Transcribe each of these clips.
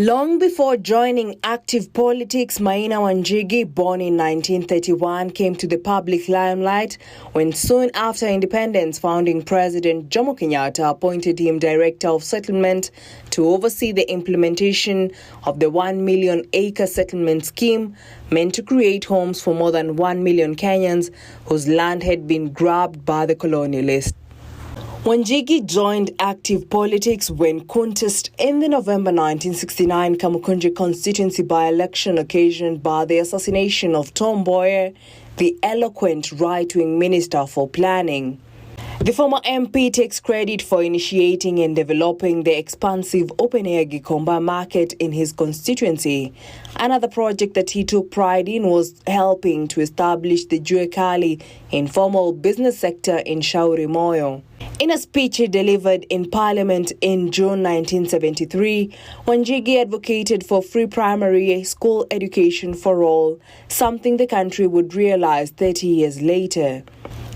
Long before joining active politics, Maina Wanjigi, born in 1931, came to the public limelight when soon after independence, founding President Jomo Kenyatta appointed him Director of Settlement to oversee the implementation of the 1 million acre settlement scheme meant to create homes for more than 1 million Kenyans whose land had been grabbed by the colonialists. Wanjigi joined active politics when contest in the November 1969 Kamukunji constituency by-election occasioned by the assassination of Tom Mboya, the eloquent right-wing minister for planning. The former MP takes credit for initiating and developing the expansive open-air Gikomba market in his constituency. Another project that he took pride in was helping to establish the Juekali informal business sector in Shauri Moyo. In a speech he delivered in Parliament in June 1973, Wanjigi advocated for free primary school education for all, something the country would realize 30 years later.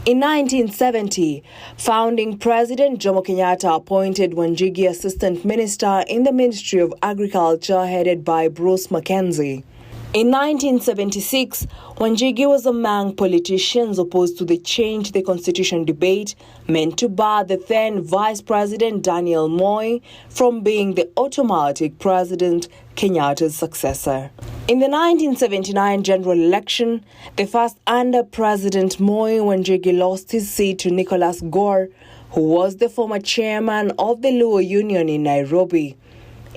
In 1970, founding President Jomo Kenyatta appointed Wanjigi Assistant Minister in the Ministry of Agriculture headed by Bruce Mackenzie. In 1976, Wanjigi was among politicians opposed to the Change the Constitution debate meant to bar the then Vice President Daniel Moi from being the automatic President Kenyatta's successor. In the 1979 general election, the first under President Moi, Wanjigi lost his seat to Nicholas Gore, who was the former chairman of the Luo Union in Nairobi.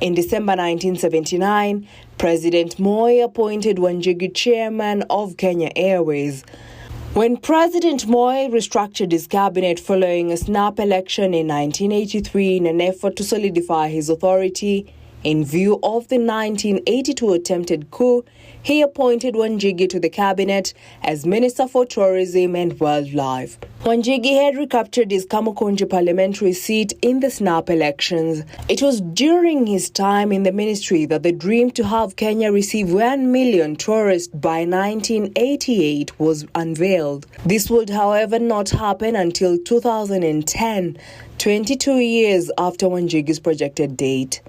In December 1979, President Moi appointed Wanjigi chairman of Kenya Airways. When President Moi restructured his cabinet following a snap election in 1983 in an effort to solidify his authority, in view of the 1982 attempted coup, he appointed Wanjigi to the cabinet as Minister for Tourism and Wildlife. Wanjigi had recaptured his Kamukunji parliamentary seat in the snap elections. It was during his time in the ministry that the dream to have Kenya receive 1 million tourists by 1988 was unveiled. This would, however, not happen until 2010, 22 years after Wanjigi's projected date.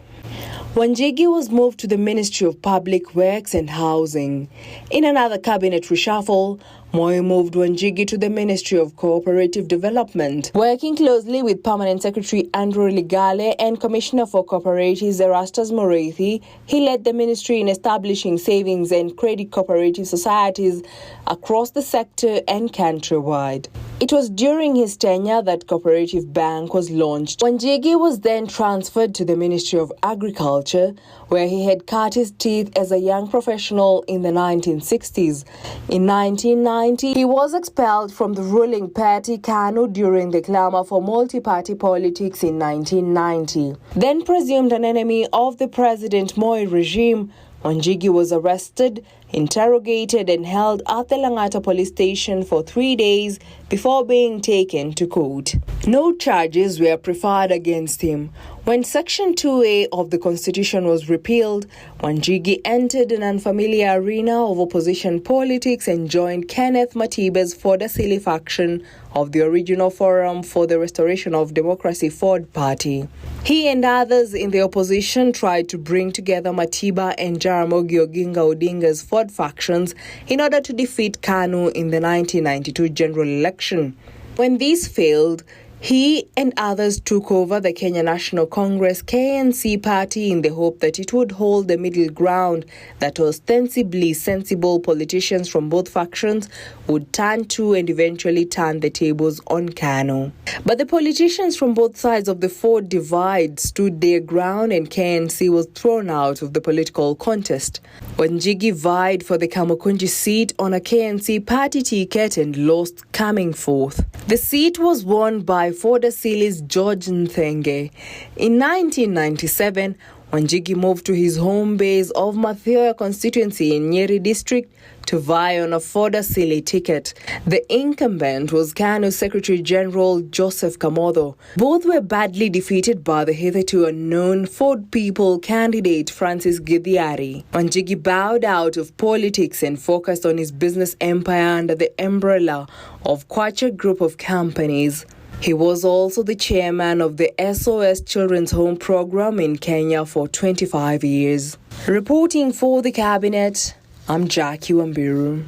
Wanjigi was moved to the Ministry of Public Works and Housing. In another cabinet reshuffle, Moi moved Wanjigi to the Ministry of Cooperative Development. Working closely with Permanent Secretary Andrew Ligale and Commissioner for Cooperatives Erastus Moreithi, he led the ministry in establishing savings and credit cooperative societies across the sector and countrywide. It was during his tenure that Cooperative Bank was launched. Wanjigi was then transferred to the Ministry of Agriculture, where he had cut his teeth as a young professional in the 1960s. In 1990, he was expelled from the ruling party KANU during the clamor for multi-party politics in 1990. Then presumed an enemy of the President Moi regime, Wanjigi was arrested, interrogated and held at the Langata police station for 3 days before being taken to court. No charges were preferred against him. When Section 2A of the Constitution was repealed, Wanjigi entered an unfamiliar arena of opposition politics and joined Kenneth Matiba's Ford-Asili faction of the original Forum for the Restoration of Democracy Ford Party. He and others in the opposition tried to bring together Matiba and Jaramogi Oginga Odinga's Ford factions in order to defeat KANU in the 1992 general election. When this failed, he and others took over the Kenya National Congress KNC party in the hope that it would hold the middle ground that ostensibly sensible politicians from both factions would turn to and eventually turn the tables on KANU. But the politicians from both sides of the Ford divide stood their ground and KNC was thrown out of the political contest. Wanjigi vied for the Kamukunji seat on a KNC party ticket and lost coming fourth. The seat was won by Ford-Asili's George Nthenge. In 1997, Wanjigi moved to his home base of Mathioya constituency in Nyeri District to vie on a Ford-Asili ticket. The incumbent was KANU Secretary General Joseph Kamotho. Both were badly defeated by the hitherto unknown Ford People candidate Francis Githiari. Wanjigi bowed out of politics and focused on his business empire under the umbrella of Kwacha Group of Companies. He was also the chairman of the SOS Children's Home Program in Kenya for 25 years. Reporting for the Cabinet, I'm Jackie Wambiru.